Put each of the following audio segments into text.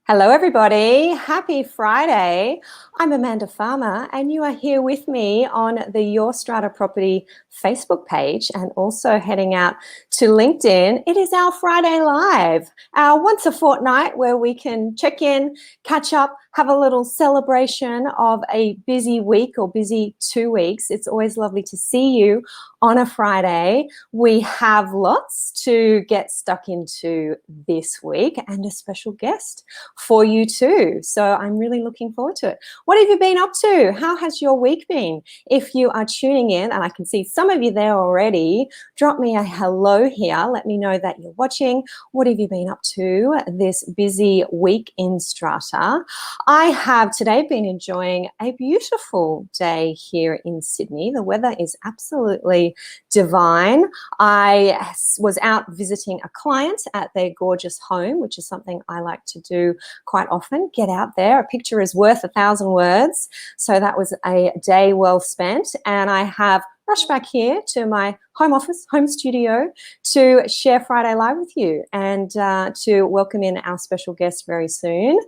Hello, everybody. Happy Friday. I'm Amanda Farmer, and you are here with me on the Your Strata Property Facebook page and also heading out to LinkedIn. It is our Friday Live, our once a fortnight where we can check in, catch up, have a little celebration of a busy week or busy 2 weeks. It's always lovely to see you on a Friday. We have lots to get stuck into this week and a special guest for you too. So I'm really looking forward to it. What have you been up to? How has your week been? If you are tuning in, and I can see some of you there already, drop me a hello here. Let me know that you're watching. What have you been up to this busy week in Strata? I have today been enjoying a beautiful day here in Sydney. The weather is absolutely divine. I was out visiting a client at their gorgeous home, which is something I like to do quite often. Get out there. A picture is worth 1,000 words. So that was a day well spent. And I have rushed back here to my home office, home studio, to share Friday Live with you and to welcome in our special guest very soon.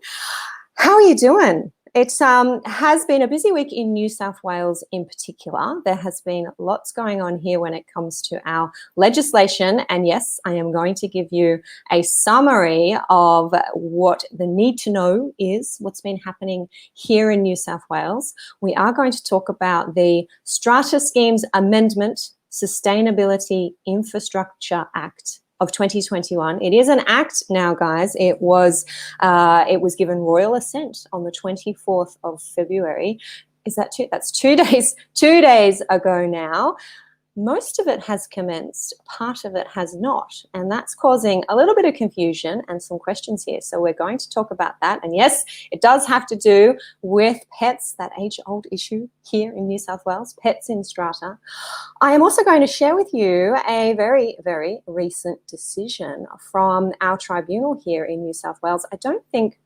How are you doing? It has been a busy week in New South Wales in particular. There has been lots going on here when it comes to our legislation. And yes, I am going to give you a summary of what the need to know is, what's been happening here in New South Wales. We are going to talk about the Strata Schemes Amendment Sustainability Infrastructure Act of 2021. It is an act now, guys. It was given royal assent on the 24th of February. That's 2 days, 2 days ago now. Most of it has commenced, part of it has not, and that's causing a little bit of confusion and some questions here. So we're going to talk about that. And yes, it does have to do with pets, that age-old issue here in New South Wales, pets in Strata. I am also going to share with you a very, very recent decision from our tribunal here in New South Wales. I don't think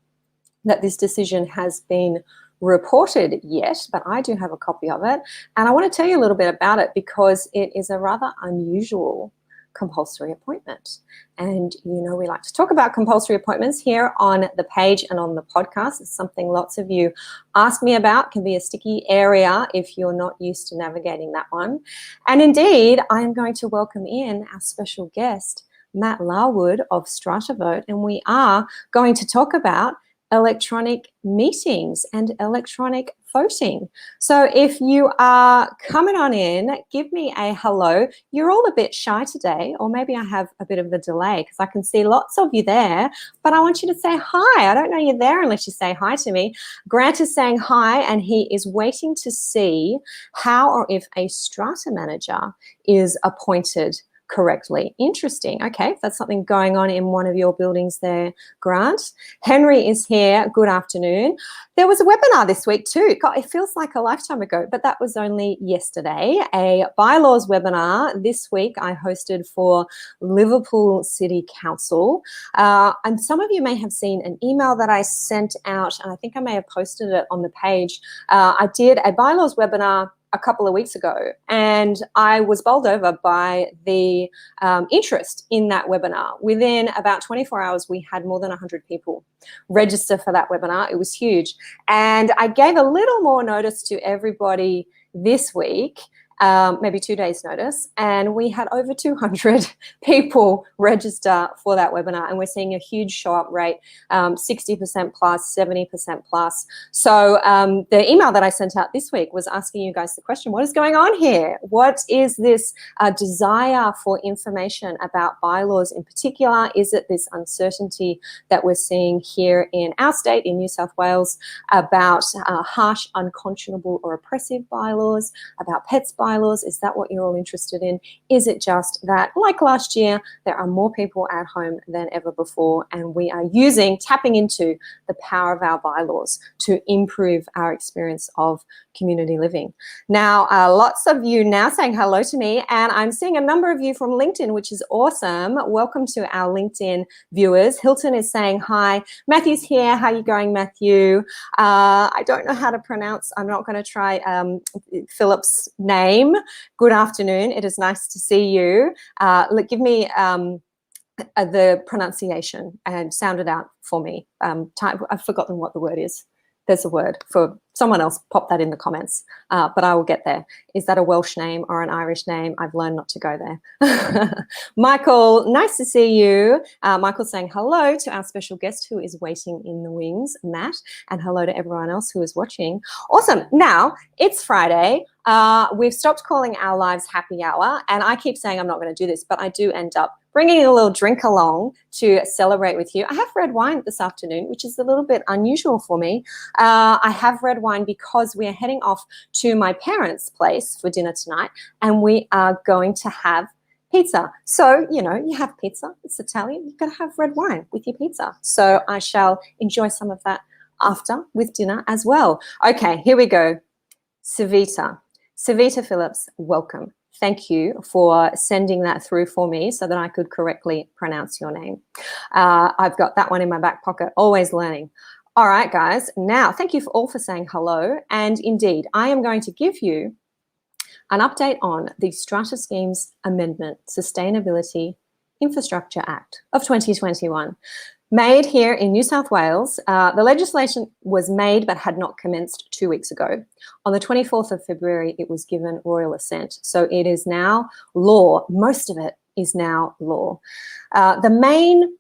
that this decision has been reported yet, but I do have a copy of it. And I want to tell you a little bit about it because it is a rather unusual compulsory appointment. And you know, we like to talk about compulsory appointments here on the page and on the podcast. It's something lots of you ask me about. Can be a sticky area if you're not used to navigating that one. And indeed, I am going to welcome in our special guest, Matt Larwood of Strata Vote, and we are going to talk about electronic meetings and electronic voting. So if you are coming on in, give me a hello. You're all a bit shy today, or maybe I have a bit of a delay because I can see lots of you there, but I want you to say hi. I don't know you're there unless you say hi to me. Grant is saying hi, and he is waiting to see how or if a strata manager is appointed correctly. Interesting. Okay, if that's something going on in one of your buildings there, Grant. Henry is here. Good afternoon. There was a webinar this week too. God, it feels like a lifetime ago, but that was only yesterday. A bylaws webinar this week I hosted for Liverpool City Council. And some of you may have seen an email that I sent out, and I think I may have posted it on the page. I did a bylaws webinar a couple of weeks ago, and I was bowled over by the interest in that webinar. Within about 24 hours, we had more than 100 people register for that webinar. It was huge. And I gave a little more notice to everybody this week, maybe 2 days notice, and we had over 200 people register for that webinar, and we're seeing a huge show-up rate, 60% plus, 70% plus. So the email that I sent out this week was asking you guys the question, what is going on here? What is this desire for information about bylaws in particular? Is it this uncertainty that we're seeing here in our state, in New South Wales, about harsh, unconscionable or oppressive bylaws, about pets bylaws? Is that what you're all interested in? Is it just that, like last year, there are more people at home than ever before, and we are tapping into the power of our bylaws to improve our experience of community living? Now, lots of you now saying hello to me, and I'm seeing a number of you from LinkedIn, which is awesome. Welcome to our LinkedIn viewers. Hilton is saying hi. Matthew's here. How are you going, Matthew? I don't know how to pronounce. I'm not going to try Philip's name. Good afternoon. It is nice to see you. Give me the pronunciation and sound it out for me. I've forgotten what the word is. There's a word for someone else. Pop that in the comments, but I will get there. Is that a Welsh name or an Irish name? I've learned not to go there. Michael, nice to see you. Michael's saying hello to our special guest who is waiting in the wings, Matt, and hello to everyone else who is watching. Awesome. Now, it's Friday. We've stopped calling our lives happy hour, and I keep saying I'm not going to do this, but I do end up bringing a little drink along to celebrate with you. I have red wine this afternoon, which is a little bit unusual for me. I have red wine because we are heading off to my parents' place for dinner tonight, and we are going to have pizza. So, you know, you have pizza, it's Italian, you've got to have red wine with your pizza. So I shall enjoy some of that after with dinner as well. Okay, here we go. Savita Phillips, welcome. Thank you for sending that through for me so that I could correctly pronounce your name. I've got that one in my back pocket, always learning. All right, guys. Now, thank you all for saying hello. And indeed, I am going to give you an update on the Strata Schemes Amendment Sustainability Infrastructure Act of 2021. Made here in New South Wales. The legislation was made but had not commenced 2 weeks ago. On the 24th of February, it was given royal assent. So it is now law. Most of it is now law. The main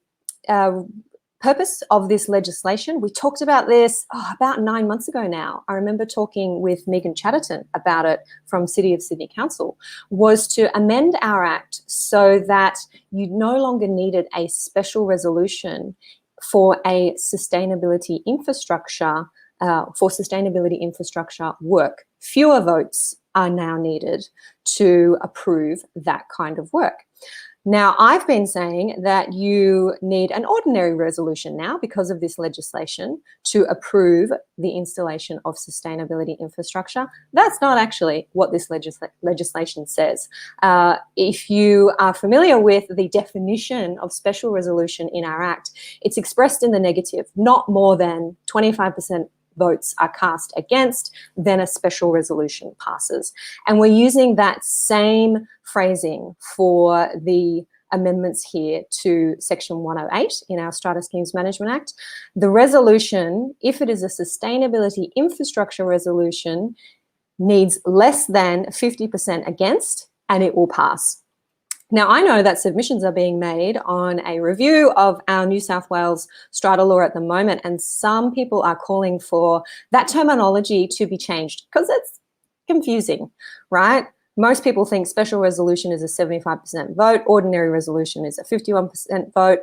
purpose of this legislation, we talked about this about 9 months ago now. I remember talking with Megan Chatterton about it from City of Sydney Council, was to amend our Act so that you no longer needed a special resolution for a sustainability infrastructure, work. Fewer votes are now needed to approve that kind of work. Now, I've been saying that you need an ordinary resolution now because of this legislation to approve the installation of sustainability infrastructure. That's not actually what this legislation says. If you are familiar with the definition of special resolution in our Act, it's expressed in the negative. Not more than 25% votes are cast against, then a special resolution passes. And we're using that same phrasing for the amendments here to Section 108 in our Strata Schemes Management Act. The resolution, if it is a sustainability infrastructure resolution, needs less than 50% against, and it will pass. Now, I know that submissions are being made on a review of our New South Wales strata law at the moment, and some people are calling for that terminology to be changed because it's confusing, right? Most people think special resolution is a 75% vote, ordinary resolution is a 51% vote,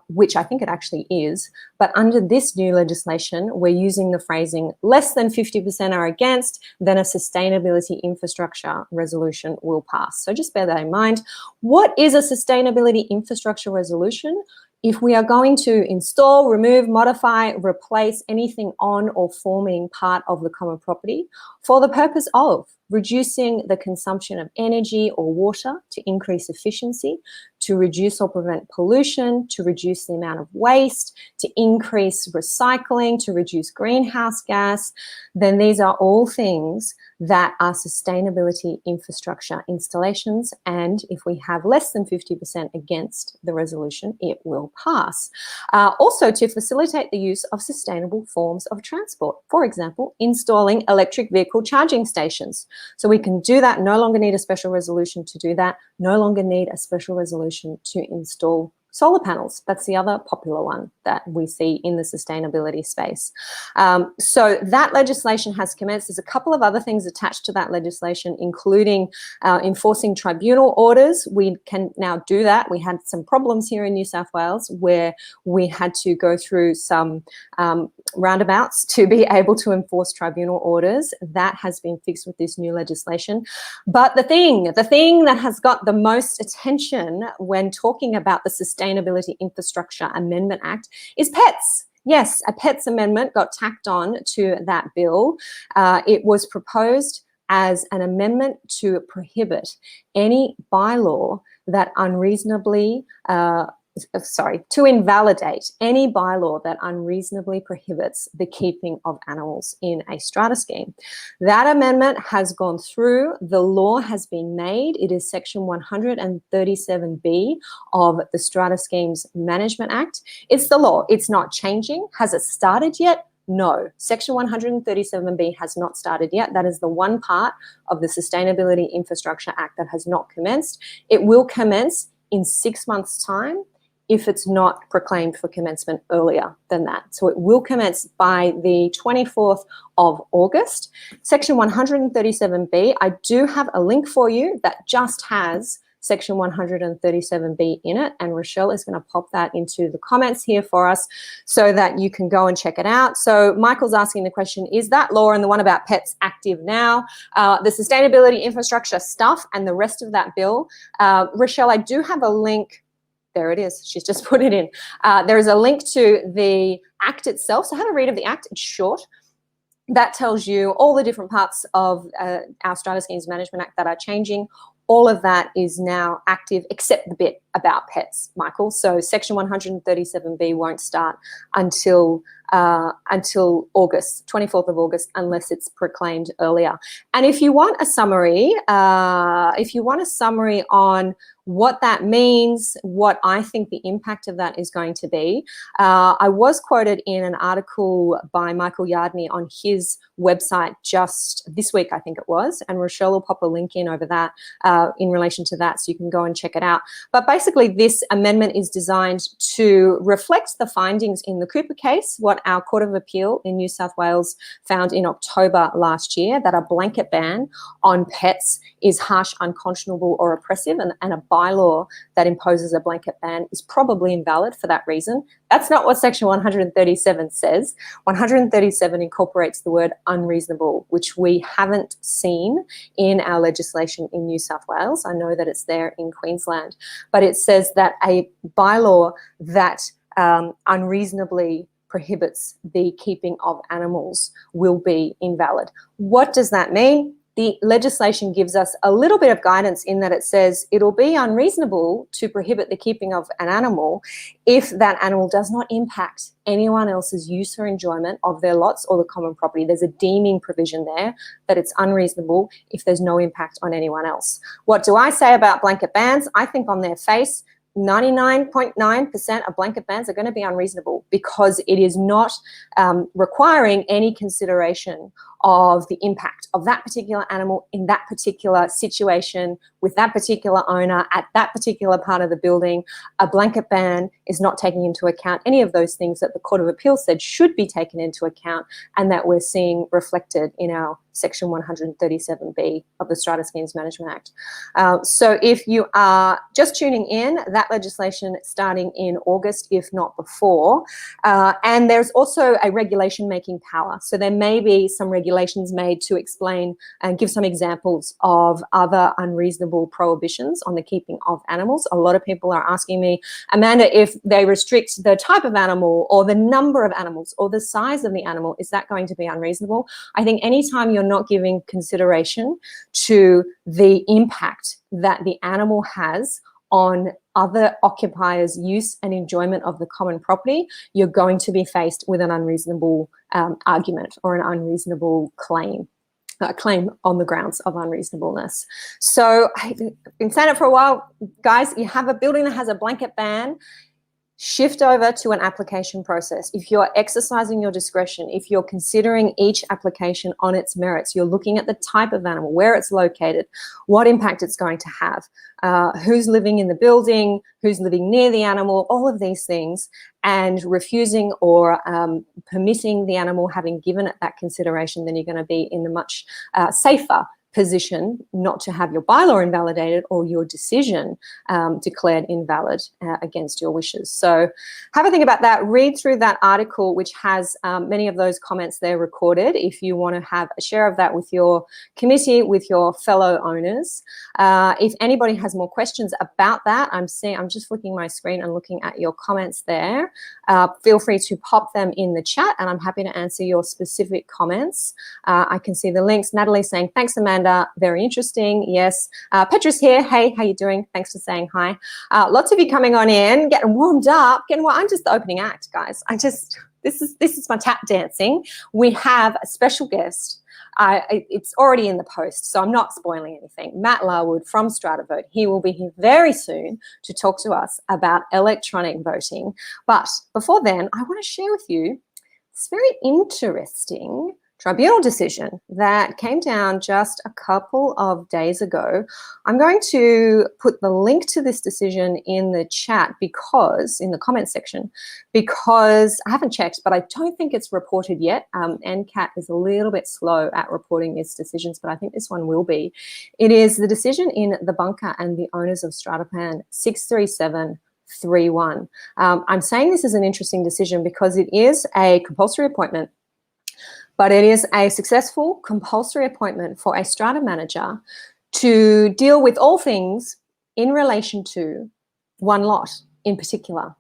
which I think it actually is. But under this new legislation, we're using the phrasing less than 50% are against, then a sustainability infrastructure resolution will pass. So just bear that in mind. What is a sustainability infrastructure resolution? If we are going to install, remove, modify, replace anything on or forming part of the common property for the purpose of reducing the consumption of energy or water to increase efficiency, to reduce or prevent pollution, to reduce the amount of waste, to increase recycling, to reduce greenhouse gas, then these are all things that are sustainability infrastructure installations. And if we have less than 50% against the resolution, it will pass. Also, to facilitate the use of sustainable forms of transport, for example, installing electric vehicle charging stations. So we can do that, no longer need a special resolution to do that, no longer need a special resolution to install solar panels. That's the other popular one that we see in the sustainability space. So that legislation has commenced. There's a couple of other things attached to that legislation, including enforcing tribunal orders. We can now do that. We had some problems here in New South Wales where we had to go through some roundabouts to be able to enforce tribunal orders. That has been fixed with this new legislation. But the thing that has got the most attention when talking about the Sustainability Infrastructure Amendment Act is pets. Yes, a pets amendment got tacked on to that bill. It was proposed as an amendment to prohibit any bylaw that unreasonably to invalidate any bylaw that unreasonably prohibits the keeping of animals in a strata scheme. That amendment has gone through. The law has been made. It is section 137B of the Strata Schemes Management Act. It's the law. It's not changing. Has it started yet? No. Section 137B has not started yet. That is the one part of the Sustainability Infrastructure Act that has not commenced. It will commence in 6 months' time if it's not proclaimed for commencement earlier than that. So it will commence by the 24th of August. Section 137B, I do have a link for you that just has section 137B in it, and Rochelle is going to pop that into the comments here for us so that you can go and check it out. So Michael's asking the question, is that law and the one about pets active now? The sustainability infrastructure stuff and the rest of that bill, Rochelle, I do have a link. There it is. She's just put it in. There is a link to the Act itself. So have a read of the Act. It's short. That tells you all the different parts of our Strata Schemes Management Act that are changing. All of that is now active except the bit about pets, Michael. So section 137B won't start until August, 24th of August, unless it's proclaimed earlier. And if you want a summary, on what that means, what I think the impact of that is going to be, I was quoted in an article by Michael Yardney on his website just this week, I think it was, and Rochelle will pop a link in over that in relation to that, so you can go and check it out. But basically, this amendment is designed to reflect the findings in the Cooper case, what our Court of Appeal in New South Wales found in October last year, that a blanket ban on pets is harsh, unconscionable or oppressive, and a bylaw that imposes a blanket ban is probably invalid for that reason. That's not what section 137 says. 137 incorporates the word unreasonable, which we haven't seen in our legislation in New South Wales. I know that it's there in Queensland, but it says that a bylaw that unreasonably prohibits the keeping of animals will be invalid. What does that mean? The legislation gives us a little bit of guidance in that it says it'll be unreasonable to prohibit the keeping of an animal if that animal does not impact anyone else's use or enjoyment of their lots or the common property. There's a deeming provision there that it's unreasonable if there's no impact on anyone else. What do I say about blanket bans? I think on their face, 99.9% of blanket bans are going to be unreasonable because it is not requiring any consideration of the impact of that particular animal in that particular situation with that particular owner at that particular part of the building. A blanket ban is not taking into account any of those things that the Court of Appeal said should be taken into account and that we're seeing reflected in our section 137B of the Strata Schemes Management Act. So if you are just tuning in, that legislation starting in August, if not before, and there's also a regulation making power. So there may be some regulations made to explain and give some examples of other unreasonable prohibitions on the keeping of animals. A lot of people are asking me, Amanda, if they restrict the type of animal or the number of animals or the size of the animal, is that going to be unreasonable? I think anytime you're not giving consideration to the impact that the animal has on other occupiers' use and enjoyment of the common property, you're going to be faced with an unreasonable argument or an unreasonable claim. Claim on the grounds of unreasonableness. So I've been saying it for a while, guys, you have a building that has a blanket ban, shift over to an application process. If you're exercising your discretion, if you're considering each application on its merits, you're looking at the type of animal, where it's located, what impact it's going to have, who's living in the building, who's living near the animal, all of these things, and refusing or permitting the animal having given it that consideration, then you're going to be in a much safer position not to have your bylaw invalidated or your decision declared invalid against your wishes. So have a think about that. Read through that article, which has many of those comments there recorded if you want to have a share of that with your committee, with your fellow owners. If anybody has more questions about that, I'm just flicking my screen and looking at your comments there. Feel free to pop them in the chat and I'm happy to answer your specific comments. I can see the links. Natalie saying, thanks, Amanda. Amanda. Very interesting. Yes. Petra's here. Hey, how you doing? Thanks for saying hi. Lots of you coming on in, getting warmed up. I'm just the opening act, guys. This is my tap dancing. We have a special guest. It's already in the post, so I'm not spoiling anything. Matt Larwood from Strata Vote. He will be here very soon to talk to us about electronic voting. But before then, I want to share with you this very interesting tribunal decision that came down just a couple of days ago. I'm going to put the link to this decision in the chat in the comment section, because I haven't checked, but I don't think it's reported yet. NCAT is a little bit slow at reporting its decisions, but I think this one will be. It is the decision in the bunker and the owners of Stratapan 63731. I'm saying this is an interesting decision because it is a compulsory appointment, but it is a successful compulsory appointment for a strata manager to deal with all things in relation to one lot in particular.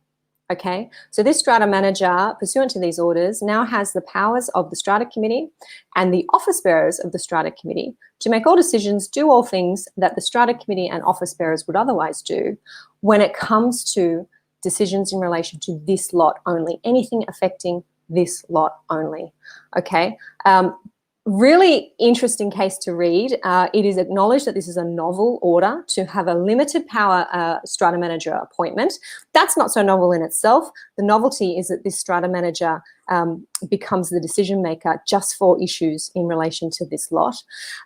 Okay, so this strata manager, pursuant to these orders, now has the powers of the strata committee and the office bearers of the strata committee to make all decisions, do all things that the strata committee and office bearers would otherwise do when it comes to decisions in relation to this lot only, anything affecting this lot only. Okay, really interesting case to read. It is acknowledged that this is a novel order to have a limited power strata manager appointment. That's not so novel in itself. The novelty is that this strata manager becomes the decision maker just for issues in relation to this lot.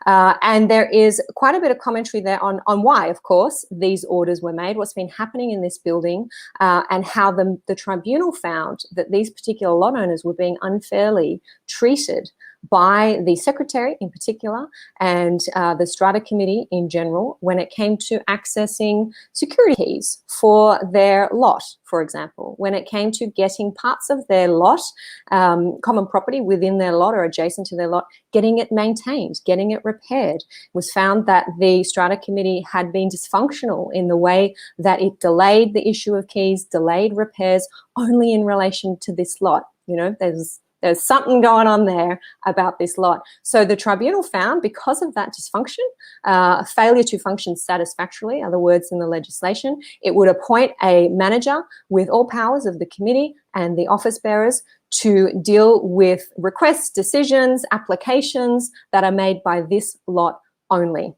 And there is quite a bit of commentary there on why, of course, these orders were made, what's been happening in this building, and how the tribunal found that these particular lot owners were being unfairly treated by the secretary in particular and the strata committee in general when it came to accessing security keys for their lot, for example, when it came to getting parts of their lot, common property within their lot or adjacent to their lot, getting it maintained, getting it repaired. It was found that the strata committee had been dysfunctional in the way that it delayed the issue of keys, delayed repairs only in relation to this lot. There's something going on there about this lot. So the tribunal found, because of that dysfunction, failure to function satisfactorily, other words in the legislation, it would appoint a manager with all powers of the committee and the office bearers to deal with requests, decisions, applications that are made by this lot only.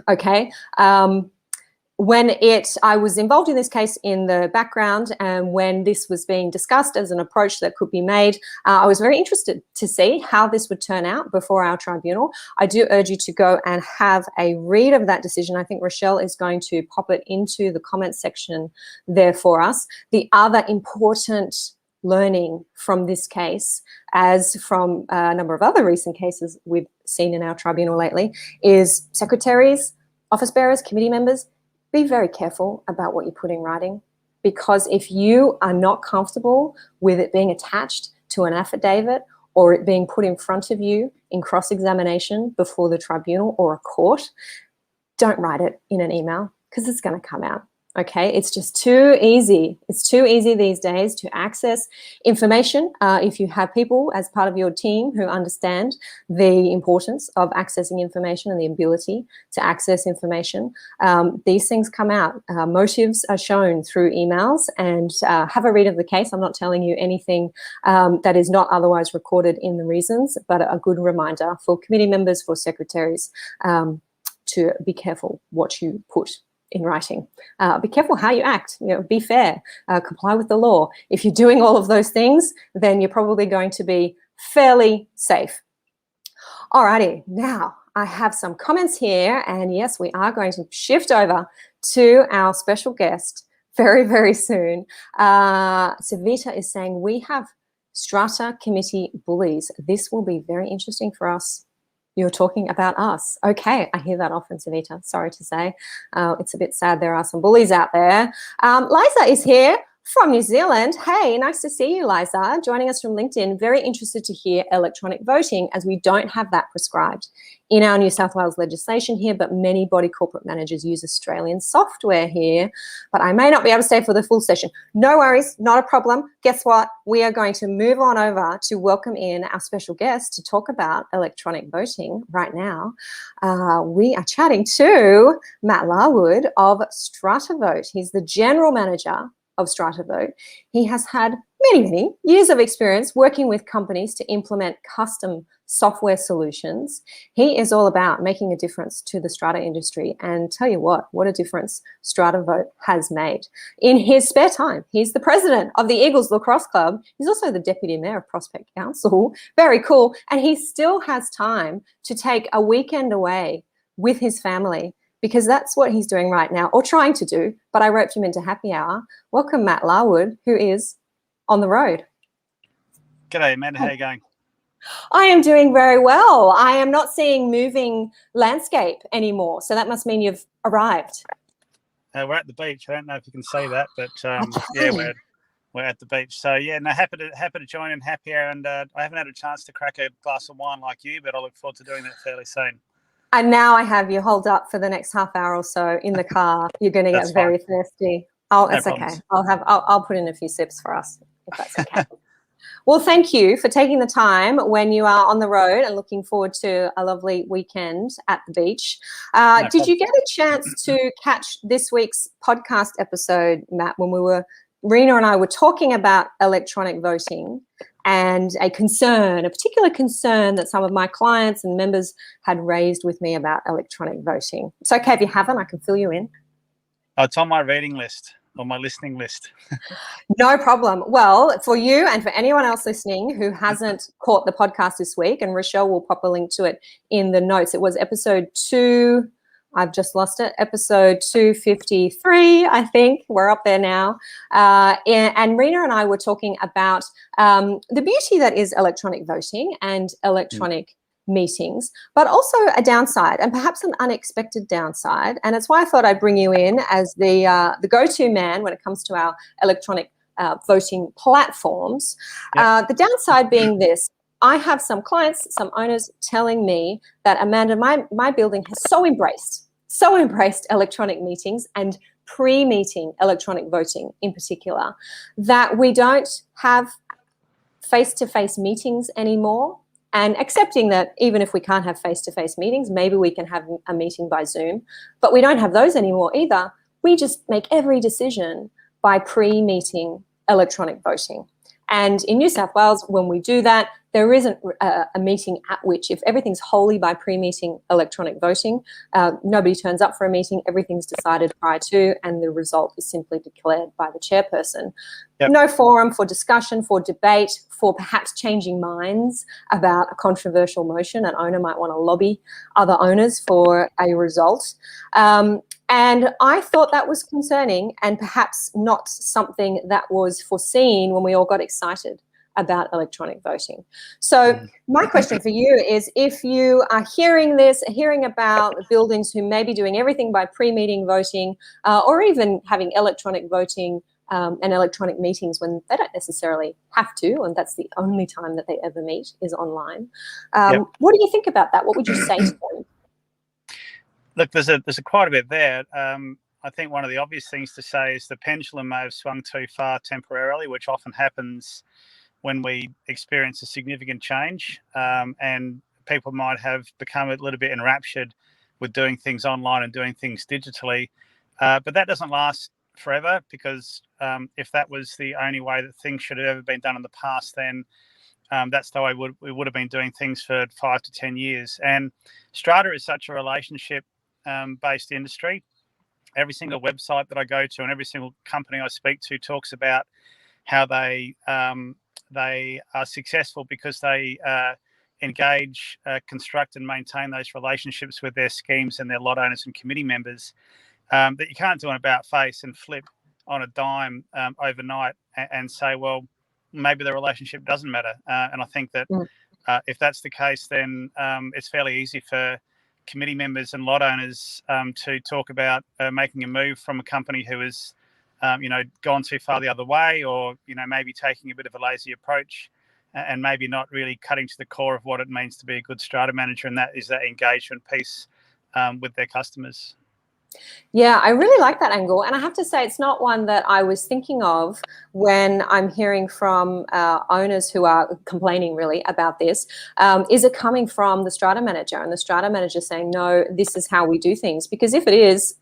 Okay. I was involved in this case in the background, and when this was being discussed as an approach that could be made, I was very interested to see how this would turn out before our tribunal. I do urge you to go and have a read of that decision. I think Rochelle is going to pop it into the comment section there for us. The other important learning from this case, as from a number of other recent cases we've seen in our tribunal lately, is secretaries, office bearers, committee members, be very careful about what you put in writing, because if you are not comfortable with it being attached to an affidavit or it being put in front of you in cross-examination before the tribunal or a court, don't write it in an email, because it's going to come out. Okay, it's just too easy. It's too easy these days to access information. If you have people as part of your team who understand the importance of accessing information and the ability to access information, these things come out. Motives are shown through emails, and have a read of the case. I'm not telling you anything that is not otherwise recorded in the reasons, but a good reminder for committee members, for secretaries, to be careful what you put in writing. Be careful how you act, be fair, comply with the law. If you're doing all of those things, then you're probably going to be fairly safe. Alrighty, now I have some comments here, and yes, we are going to shift over to our special guest very, very soon. Savita is saying, we have strata committee bullies. This will be very interesting for us. You're talking about us. Okay, I hear that often, Savita. Sorry to say. It's a bit sad there are some bullies out there. Liza is here from New Zealand. Hey, nice to see you, Liza. Joining us from LinkedIn. Very interested to hear electronic voting, as we don't have that prescribed in our New South Wales legislation here, but many body corporate managers use Australian software here. But I may not be able to stay for the full session. No worries, not a problem. Guess what? We are going to move on over to welcome in our special guest to talk about electronic voting right now. We are chatting to Matt Larwood of Strata Vote. He's the general manager of Strata Vote. He has had many years of experience working with companies to implement custom software solutions. He is all about making a difference to the Strata industry, and tell you what a difference Strata Vote has made. In his spare time, he's the president of the Eagles Lacrosse Club. He's also the deputy mayor of Prospect Council. Very cool. And he still has time to take a weekend away with his family, because that's what he's doing right now, or trying to do, but I roped him into happy hour. Welcome, Matt Larwood, who is on the road. G'day, Amanda. How are you going? I am doing very well. I am not seeing moving landscape anymore, so that must mean you've arrived. We're at the beach. I don't know if you can see that, but yeah, we're at the beach. So yeah, no, happy to join in happy hour, and I haven't had a chance to crack a glass of wine like you, but I look forward to doing that fairly soon. And now I have you hold up for the next half hour or so in the car. You're going to get very thirsty. Oh, it's okay. I'll put in a few sips for us, if that's okay. Well, thank you for taking the time when you are on the road and looking forward to a lovely weekend at the beach. Did you get a chance to catch this week's podcast episode, Matt, when Rena and I were talking about electronic voting and a particular concern that some of my clients and members had raised with me about electronic voting? It's okay if you haven't, I can fill you in. Oh, it's on my reading list, or my listening list. No problem. Well, for you and for anyone else listening who hasn't caught the podcast this week, and Rochelle will pop a link to it in the notes, it was episode 2. I've just lost it. Episode 253, I think. We're up there now. And Rena and I were talking about the beauty that is electronic voting and electronic meetings, but also a downside, and perhaps an unexpected downside. And it's why I thought I'd bring you in as the go-to man when it comes to our electronic voting platforms. The downside being this: I have some clients, some owners telling me that, Amanda, my building has so embraced electronic meetings and pre-meeting electronic voting in particular, that we don't have face-to-face meetings anymore. And accepting that even if we can't have face-to-face meetings, maybe we can have a meeting by Zoom, but we don't have those anymore either. We just make every decision by pre-meeting electronic voting. And in New South Wales, when we do that, there isn't a meeting at which, if everything's wholly by pre-meeting electronic voting, nobody turns up for a meeting, everything's decided prior to, and the result is simply declared by the chairperson. Yep. No forum for discussion, for debate, for perhaps changing minds about a controversial motion. An owner might want to lobby other owners for a result. And I thought that was concerning, and perhaps not something that was foreseen when we all got excited about electronic voting. So my question for you is, if you are hearing about buildings who may be doing everything by pre-meeting voting, or even having electronic voting and electronic meetings when they don't necessarily have to, and that's the only time that they ever meet is online. What do you think about that? What would you say to them? Look, there's quite a bit there. I think one of the obvious things to say is the pendulum may have swung too far temporarily, which often happens when we experience a significant change, and people might have become a little bit enraptured with doing things online and doing things digitally. But that doesn't last forever, because if that was the only way that things should have ever been done in the past, then that's the way we would have been doing things for 5 to 10 years. And Strata is such a relationship-based industry. Every single website that I go to and every single company I speak to talks about how they are successful because they engage, construct and maintain those relationships with their schemes and their lot owners and committee members, that you can't do an about face and flip on a dime overnight and say, well, maybe the relationship doesn't matter. And I think that if that's the case, then it's fairly easy for committee members and lot owners to talk about making a move from a company who is gone too far the other way, or maybe taking a bit of a lazy approach, and maybe not really cutting to the core of what it means to be a good strata manager, and that is that engagement piece with their customers. Yeah, I really like that angle. And I have to say, it's not one that I was thinking of when I'm hearing from owners who are complaining really about this. Is it coming from the strata manager, and the strata manager saying, no, this is how we do things? Because if it is,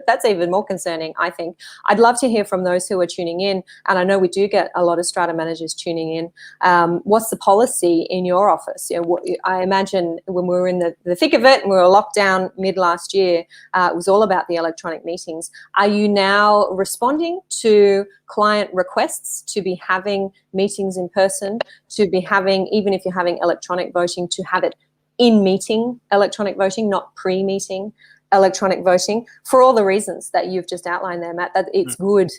that's even more concerning, I think. I'd love to hear from those who are tuning in. And I know we do get a lot of strata managers tuning in. What's the policy in your office? I imagine when we were in the thick of it and we were locked down mid last year, it was all about the electronic meetings. Are you now responding to client requests to be having meetings in person, to be having, even if you're having electronic voting, to have it in meeting electronic voting, not pre-meeting electronic voting, for all the reasons that you've just outlined there, Matt, that it's good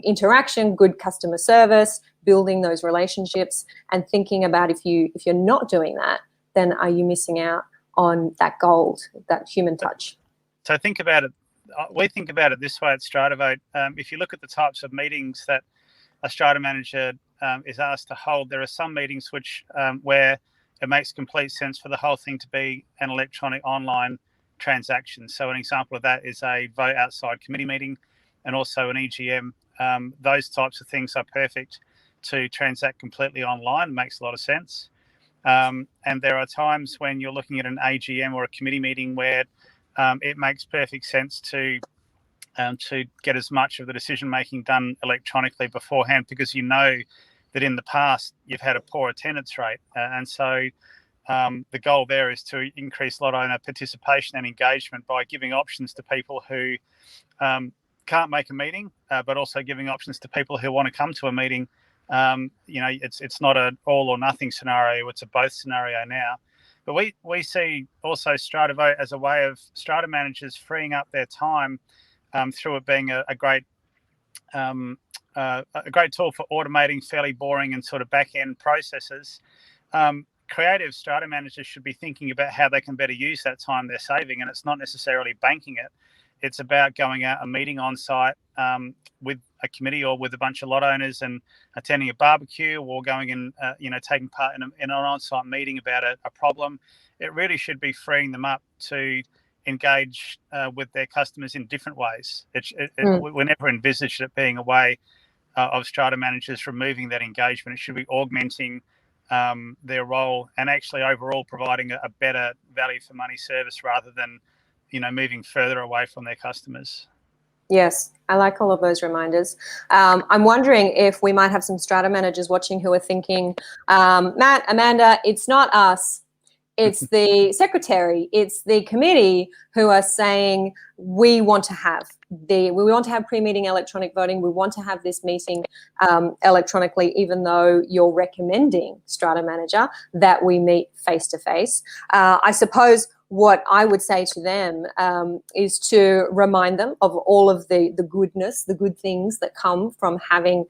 interaction, good customer service, building those relationships, and thinking about if you're not doing that, then are you missing out on that gold, that human touch? So think about it. We think about it this way at StrataVote. If you look at the types of meetings that a strata manager is asked to hold, there are some meetings where it makes complete sense for the whole thing to be an electronic online transaction. So an example of that is a vote outside committee meeting, and also an EGM. Those types of things are perfect to transact completely online. It makes a lot of sense. And there are times when you're looking at an AGM or a committee meeting where it makes perfect sense to get as much of the decision making done electronically beforehand, because that in the past you've had a poor attendance rate, and so the goal there is to increase lot owner participation and engagement by giving options to people who can't make a meeting, but also giving options to people who want to come to a meeting. It's not an all or nothing scenario; it's a both scenario now. But we see also StrataVote as a way of strata managers freeing up their time through it being a great tool for automating fairly boring and sort of back end processes. Creative strata managers should be thinking about how they can better use that time they're saving, and it's not necessarily banking it. It's about going out and meeting on site with a committee or with a bunch of lot owners and attending a barbecue, or going and taking part in an on-site meeting about a problem. It really should be freeing them up to engage with their customers in different ways. We never envisaged it being a way of strata managers removing that engagement. It should be augmenting their role and actually overall providing a better value for money service, rather than moving further away from their customers. Yes, I like all of those reminders. I'm wondering if we might have some strata managers watching who are thinking, Matt, Amanda, it's not us. It's the secretary, it's the committee who are saying we want to have pre-meeting electronic voting. We want to have this meeting electronically, even though you're recommending, strata manager, that we meet face to face. I suppose what I would say to them is to remind them of all of the goodness, the good things that come from having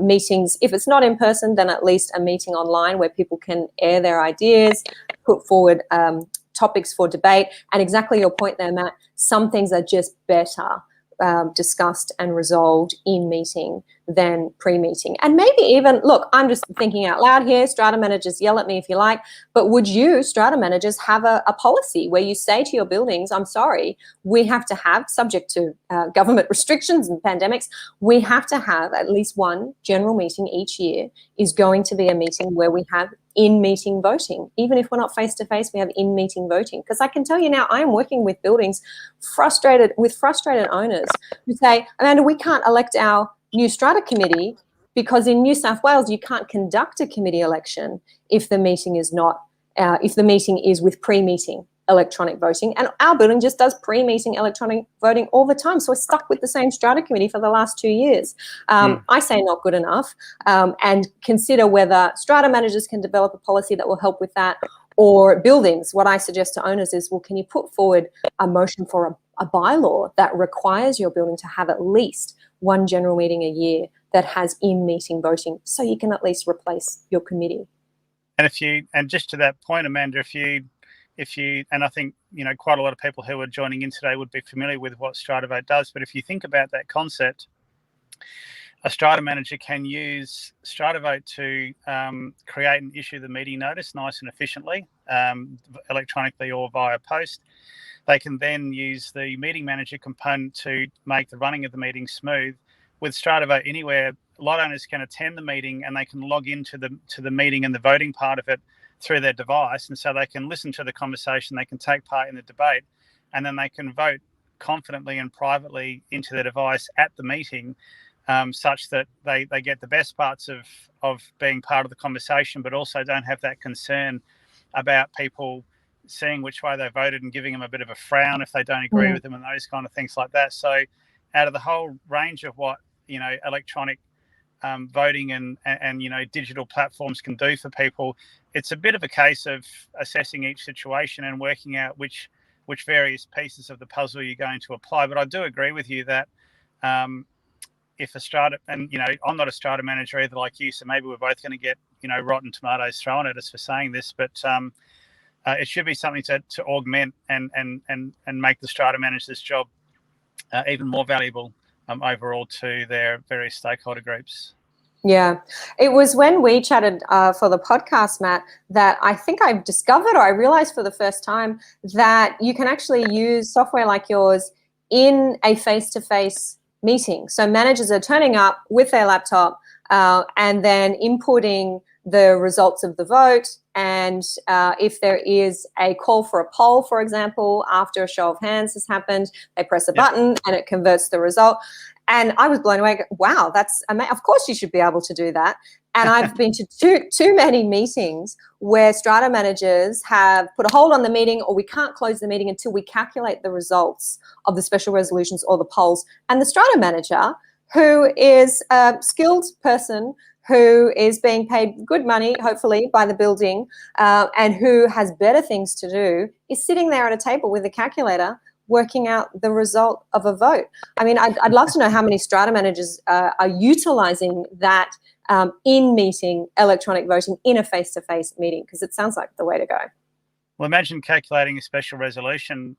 meetings. If it's not in person, then at least a meeting online where people can air their ideas, put forward topics for debate. And exactly your point there, Matt, some things are just better discussed and resolved in meeting than pre-meeting. And maybe even, look, I'm just thinking out loud here, strata managers, yell at me if you like, but would you, strata managers, have a policy where you say to your buildings, I'm sorry, we have to have, subject to government restrictions and pandemics, we have to have at least one general meeting each year is going to be a meeting where we have in-meeting voting. Even if we're not face-to-face, we have in-meeting voting. Because I can tell you now, I am working with buildings frustrated owners who say, Amanda, we can't elect our new strata committee because in New South Wales, you can't conduct a committee election if the meeting is with pre-meeting electronic voting. And our building just does pre-meeting electronic voting all the time. So we're stuck with the same strata committee for the last 2 years. I say not good enough, and consider whether strata managers can develop a policy that will help with that, or buildings. What I suggest to owners is, well, can you put forward a motion for a bylaw that requires your building to have at least one general meeting a year that has in-meeting voting, so you can at least replace your committee. And just to that point, Amanda, if you, and I think quite a lot of people who are joining in today would be familiar with what StrataVote does, but if you think about that concept, a Strata manager can use Strata Vote to create and issue the meeting notice nice and efficiently, electronically or via post. They can then use the meeting manager component to make the running of the meeting smooth. With Strata Vote Anywhere, lot owners can attend the meeting and they can log into the meeting and the voting part of it through their device, and so they can listen to the conversation, they can take part in the debate, and then they can vote confidently and privately into their device at the meeting, such that they get the best parts of being part of the conversation, but also don't have that concern about people seeing which way they voted and giving them a bit of a frown if they don't agree with them and those kind of things like that. So out of the whole range of what, electronic voting and digital platforms can do for people, it's a bit of a case of assessing each situation and working out which various pieces of the puzzle you're going to apply. But I do agree with you that if a Strata, and I'm not a Strata manager either like you, so maybe we're both going to get rotten tomatoes thrown at us for saying this, but it should be something to augment and make the Strata manager's job even more valuable overall to their various stakeholder groups. Yeah, it was when we chatted for the podcast, Matt, that I think I discovered, or I realized for the first time, that you can actually use software like yours in a face-to-face meeting. So managers are turning up with their laptop and then inputting the results of the vote. And if there is a call for a poll, for example, after a show of hands has happened, they press a button and it converts the result. And I was blown away. Wow, that's amazing. Of course you should be able to do that. And I've been to too many meetings where Strata managers have put a hold on the meeting, or we can't close the meeting until we calculate the results of the special resolutions or the polls. And the Strata manager, who is a skilled person who is being paid good money, hopefully, by the building, and who has better things to do, is sitting there at a table with a calculator working out the result of a vote. I mean, I'd love to know how many Strata managers are utilizing that in-meeting electronic voting in a face-to-face meeting, because it sounds like the way to go. Well, imagine calculating a special resolution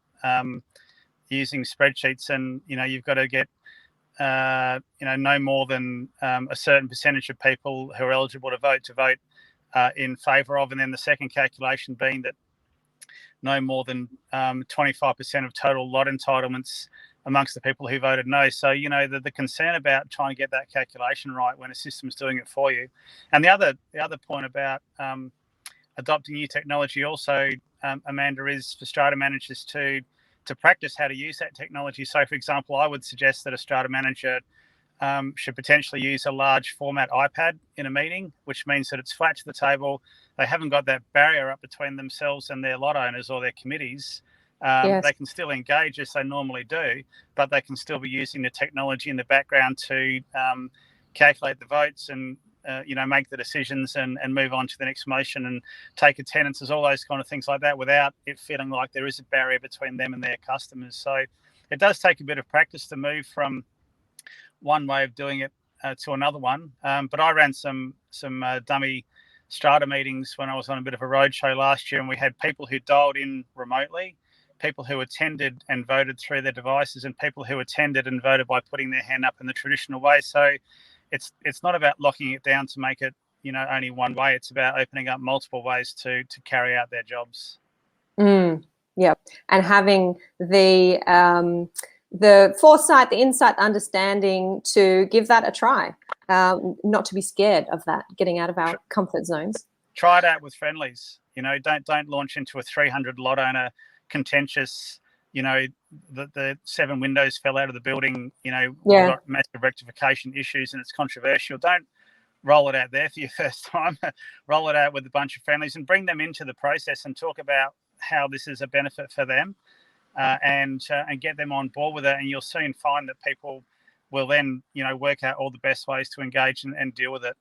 using spreadsheets, and you've got to get no more than a certain percentage of people who are eligible to vote in favour of, and then the second calculation being that no more than 25% of total lot entitlements amongst the people who voted no. So, the concern about trying to get that calculation right when a system's doing it for you. And the other point about adopting new technology also, Amanda, is for Strata managers to practice how to use that technology. So, for example, I would suggest that a Strata manager should potentially use a large format iPad in a meeting, which means that it's flat to the table. They haven't got that barrier up between themselves and their lot owners or their committees. They can still engage as they normally do, but they can still be using the technology in the background to calculate the votes and make the decisions and move on to the next motion and take attendances, all those kind of things like that, without it feeling like there is a barrier between them and their customers. So it does take a bit of practice to move from one way of doing it to another one. But I ran some dummy Strata meetings when I was on a bit of a roadshow last year, and we had people who dialed in remotely, people who attended and voted through their devices, and people who attended and voted by putting their hand up in the traditional way. So it's not about locking it down to make it only one way. It's about opening up multiple ways to carry out their jobs. Yeah, and having the foresight, the insight, the understanding to give that a try, not to be scared of that, getting out of our comfort zones. Try it out with friendlies. Don't launch into a 300 lot owner contentious. The 7 windows fell out of the building. We've got massive rectification issues and it's controversial. Don't roll it out there for your first time. Roll it out with a bunch of friendlies and bring them into the process and talk about how this is a benefit for them. And get them on board with it, and you'll soon find that people will then, work out all the best ways to engage and deal with it.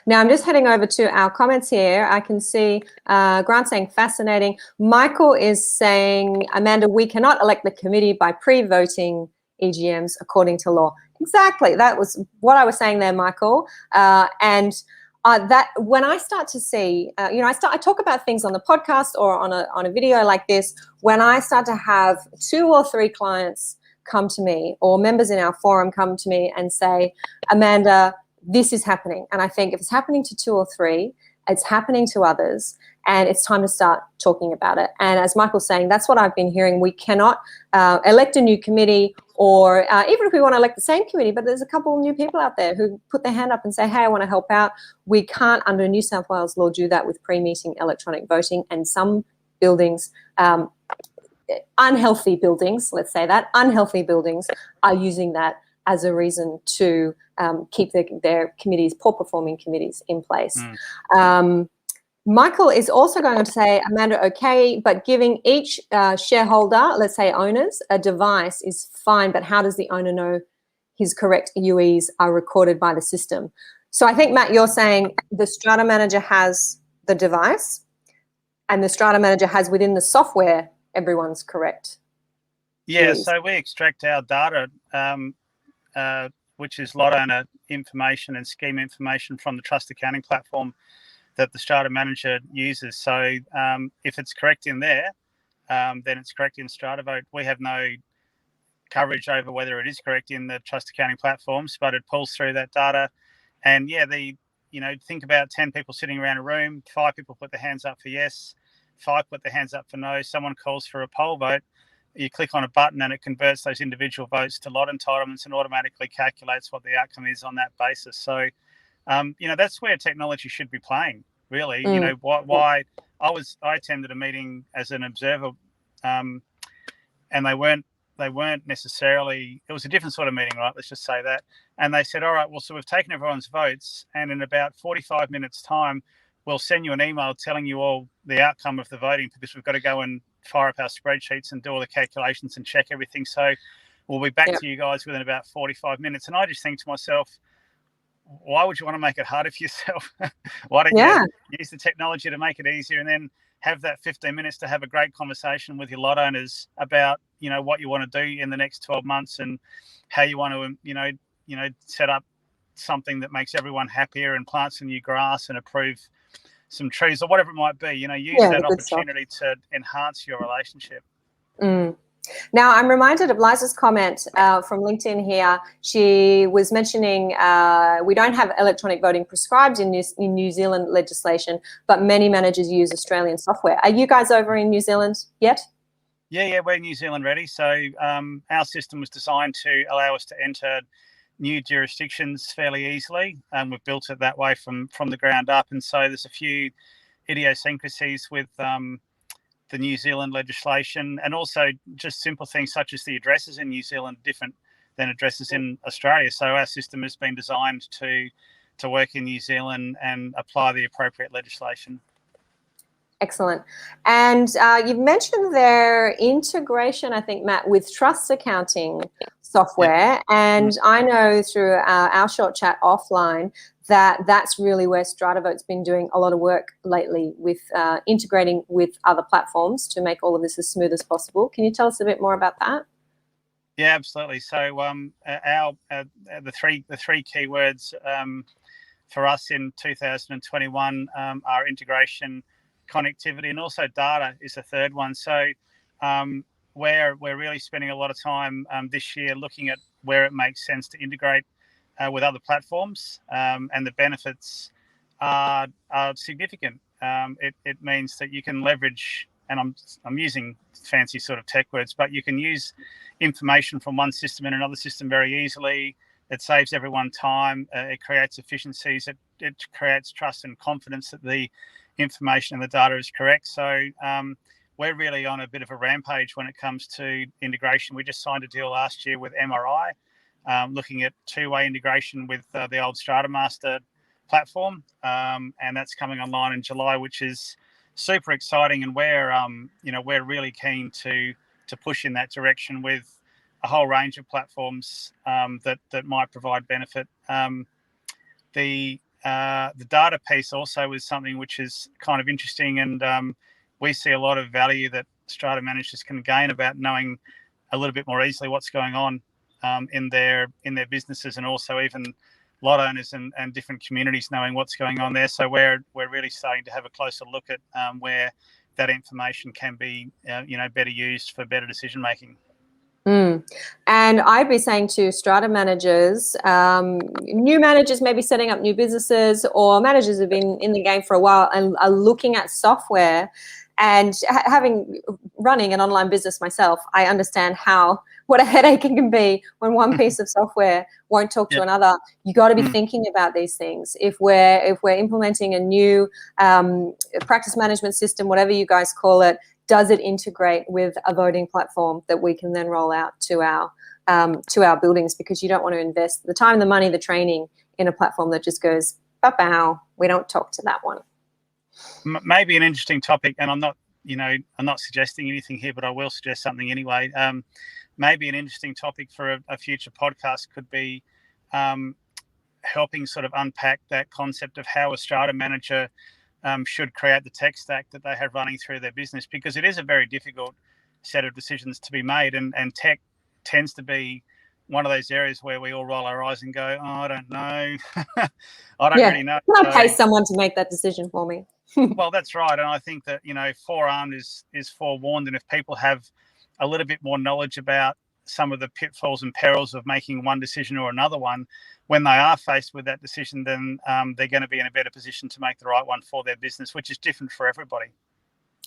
Now, I'm just heading over to our comments here. I can see Grant saying fascinating. Michael is saying, Amanda, we cannot elect the committee by pre-voting EGMs according to law. Exactly. That was what I was saying there, Michael. And that when I start to see, I talk about things on the podcast or on a video like this, when I start to have 2 or 3 clients come to me, or members in our forum come to me and say, Amanda, this is happening. And I think if it's happening to 2 or 3, it's happening to others, and it's time to start talking about it. And as Michael's saying, that's what I've been hearing. We cannot elect a new committee, or even if we want to elect the same committee, but there's a couple of new people out there who put their hand up and say, hey, I want to help out. We can't, under New South Wales law, do that with pre-meeting electronic voting. And some buildings, unhealthy buildings, let's say that, unhealthy buildings are using that as a reason to keep their committees, poor performing committees, in place. Michael is also going to say, Amanda, okay, but giving each shareholder, let's say owners, a device is fine, but how does the owner know his correct UEs are recorded by the system? So I think, Matt, you're saying the Strata manager has the device, and the Strata manager has within the software everyone's correct. Yeah, so we extract our data, which is lot owner information and scheme information, from the trust accounting platform that the Strata manager uses. So if it's correct in there, then it's correct in Strata Vote. We have no coverage over whether it is correct in the trust accounting platforms, but it pulls through that data. And yeah, think about 10 people sitting around a room, 5 people put their hands up for yes, 5 put their hands up for no, someone calls for a poll vote, you click on a button and it converts those individual votes to lot entitlements and automatically calculates what the outcome is on that basis. So that's where technology should be playing, really. Why I attended a meeting as an observer, and they weren't necessarily, it was a different sort of meeting, right? Let's just say that. And they said, all right, well, so we've taken everyone's votes, and in about 45 minutes time, we'll send you an email telling you all the outcome of the voting, because we've got to go and fire up our spreadsheets and do all the calculations and check everything. So we'll be back to you guys within about 45 minutes. And I just think to myself, why would you want to make it harder for yourself? Why don't you use the technology to make it easier, and then have that 15 minutes to have a great conversation with your lot owners about, what you want to do in the next 12 months and how you want to, set up something that makes everyone happier and plant some new grass and approve some trees or whatever it might be. Use that opportunity to enhance your relationship. Now, I'm reminded of Liza's comment from LinkedIn here. She was mentioning we don't have electronic voting prescribed in New Zealand legislation, but many managers use Australian software. Are you guys over in New Zealand yet? Yeah, we're New Zealand ready. So our system was designed to allow us to enter new jurisdictions fairly easily, and we've built it that way from the ground up. And so there's a few idiosyncrasies with the New Zealand legislation, and also just simple things such as the addresses in New Zealand different than addresses in Australia. So our system has been designed to work in New Zealand and apply the appropriate legislation. Excellent. And you've mentioned their integration, I think, Matt, with trust accounting software. And I know through our short chat offline that's really where Strata Vote's been doing a lot of work lately, with integrating with other platforms to make all of this as smooth as possible. Can you tell us a bit more about that? Yeah, absolutely. So the three keywords for us in 2021 are integration, connectivity, and also data is the third one. So we're really spending a lot of time this year looking at where it makes sense to integrate with other platforms, and the benefits are significant. It means that you can leverage, and I'm using fancy sort of tech words, but you can use information from one system in another system very easily. It saves everyone time. It creates efficiencies. It creates trust and confidence that the information and the data is correct. So we're really on a bit of a rampage when it comes to integration. We just signed a deal last year with MRI, looking at two-way integration with the old Strata Master platform, and that's coming online in July, which is super exciting. And we're really keen to push in that direction with a whole range of platforms that might provide benefit. The data piece also is something which is kind of interesting, and we see a lot of value that Strata managers can gain about knowing a little bit more easily what's going on in their businesses, and also even lot owners and different communities knowing what's going on there. So we're really starting to have a closer look at where that information can be better used for better decision making. Mm. And I'd be saying to strata managers, new managers maybe setting up new businesses, or managers who've been in the game for a while and are looking at software, and having running an online business myself, I understand what a headache it can be when one piece of software won't talk to another. You got to be thinking about these things. If we're implementing a new practice management system, whatever you guys call it, does it integrate with a voting platform that we can then roll out to our buildings? Because you don't want to invest the time, the money, the training in a platform that just goes, bow, we don't talk to that one. Maybe an interesting topic, and I'm not suggesting anything here, but I will suggest something anyway. Maybe an interesting topic for a future podcast could be helping sort of unpack that concept of how a strata manager should create the tech stack that they have running through their business, because it is a very difficult set of decisions to be made, and tech tends to be one of those areas where we all roll our eyes and go, oh, I don't know. I don't really know. Can I pay someone to make that decision for me? Well, that's right. And I think that, forearmed is forewarned. And if people have a little bit more knowledge about some of the pitfalls and perils of making one decision or another one, when they are faced with that decision, then they're going to be in a better position to make the right one for their business, which is different for everybody.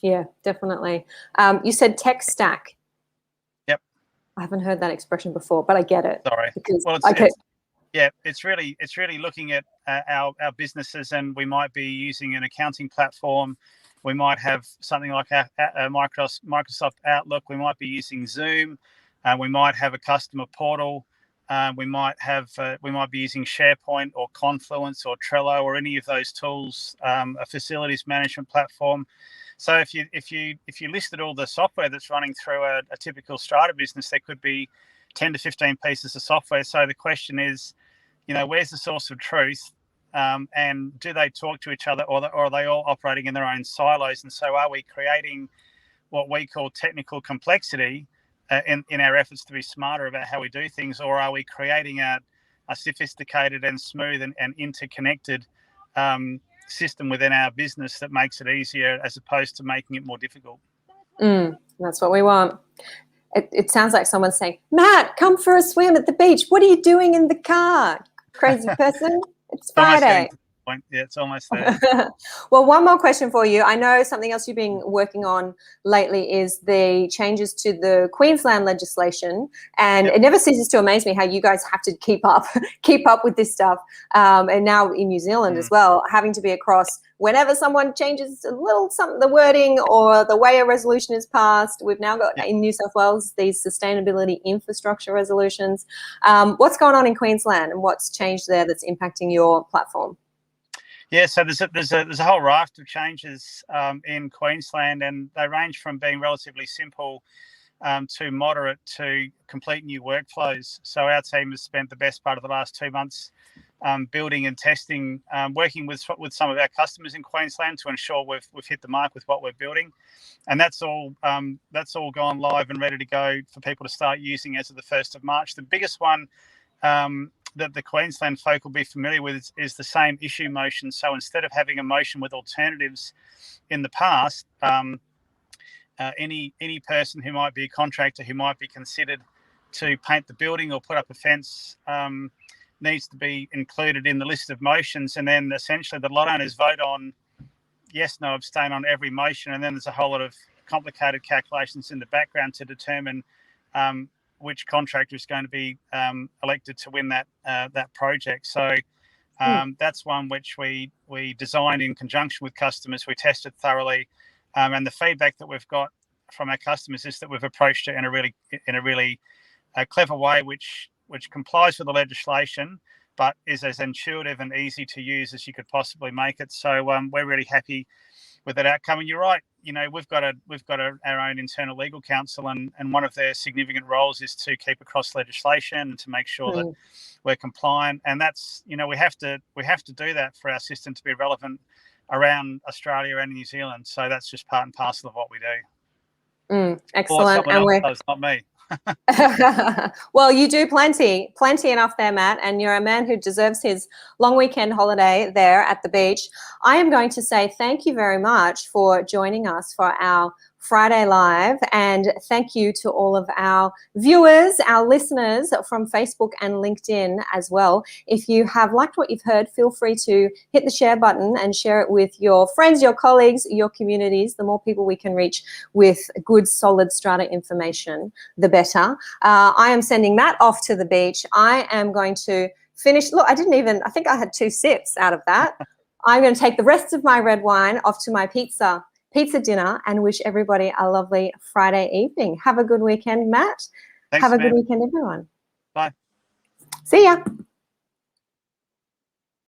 Yeah, definitely. You said tech stack. Yep. I haven't heard that expression before, but I get it. Sorry. Because it's really looking at our businesses, and we might be using an accounting platform. We might have something like Microsoft Outlook. We might be using Zoom. We might have a customer portal. We might be using SharePoint or Confluence or Trello or any of those tools. A facilities management platform. So if you listed all the software that's running through a typical strata business, there could be 10 to 15 pieces of software. So the question is, where's the source of truth? And do they talk to each other, or are they all operating in their own silos? And so are we creating what we call technical complexity in our efforts to be smarter about how we do things, or are we creating a sophisticated and smooth and interconnected system within our business that makes it easier as opposed to making it more difficult? That's what we want. It sounds like someone's saying, Matt, come for a swim at the beach. What are you doing in the car? Crazy person. It's Friday. Yeah, it's almost there. Well, one more question for you. I know something else you've been working on lately is the changes to the Queensland legislation, and it never ceases to amaze me how you guys have to keep up with this stuff. And now in New Zealand as well, having to be across whenever someone changes a little something, the wording or the way a resolution is passed. We've now got in New South Wales these sustainability infrastructure resolutions. What's going on in Queensland, and what's changed there that's impacting your platform? Yeah, so there's a whole raft of changes in Queensland, and they range from being relatively simple to moderate to complete new workflows. So our team has spent the best part of the last 2 months building and testing, working with some of our customers in Queensland to ensure we've hit the mark with what we're building, and that's all gone live and ready to go for people to start using as of the 1st of March. The biggest one that the Queensland folk will be familiar with is the same issue motion. So instead of having a motion with alternatives in the past, any person who might be a contractor who might be considered to paint the building or put up a fence needs to be included in the list of motions, and then essentially the lot owners vote on yes, no, abstain on every motion, and then there's a whole lot of complicated calculations in the background to determine which contractor is going to be elected to win that project. So that's one which we designed in conjunction with customers. We tested thoroughly, and the feedback that we've got from our customers is that we've approached it in a really clever way, which complies with the legislation, but is as intuitive and easy to use as you could possibly make it. So we're really happy with that outcome. And you're right, we've got our own internal legal counsel, and one of their significant roles is to keep across legislation and to make sure that we're compliant. And that's we have to do that for our system to be relevant around Australia and New Zealand. So that's just part and parcel of what we do. Excellent. And it's not me. Well, you do plenty enough there, Matt, and you're a man who deserves his long weekend holiday there at the beach. I am going to say thank you very much for joining us for our Friday Live, and thank you to all of our viewers, our listeners from Facebook and LinkedIn as well. If you have liked what you've heard, feel free to hit the share button and share it with your friends, your colleagues, your communities. The more people we can reach with good, solid strata information, the better. I am sending that off to the beach. I am going to finish. Look, I think I had 2 sips out of that. I'm going to take the rest of my red wine off to my pizza dinner and wish everybody a lovely Friday evening. Have a good weekend, Matt. Thanks, Have a good man. weekend, everyone. Bye. See ya.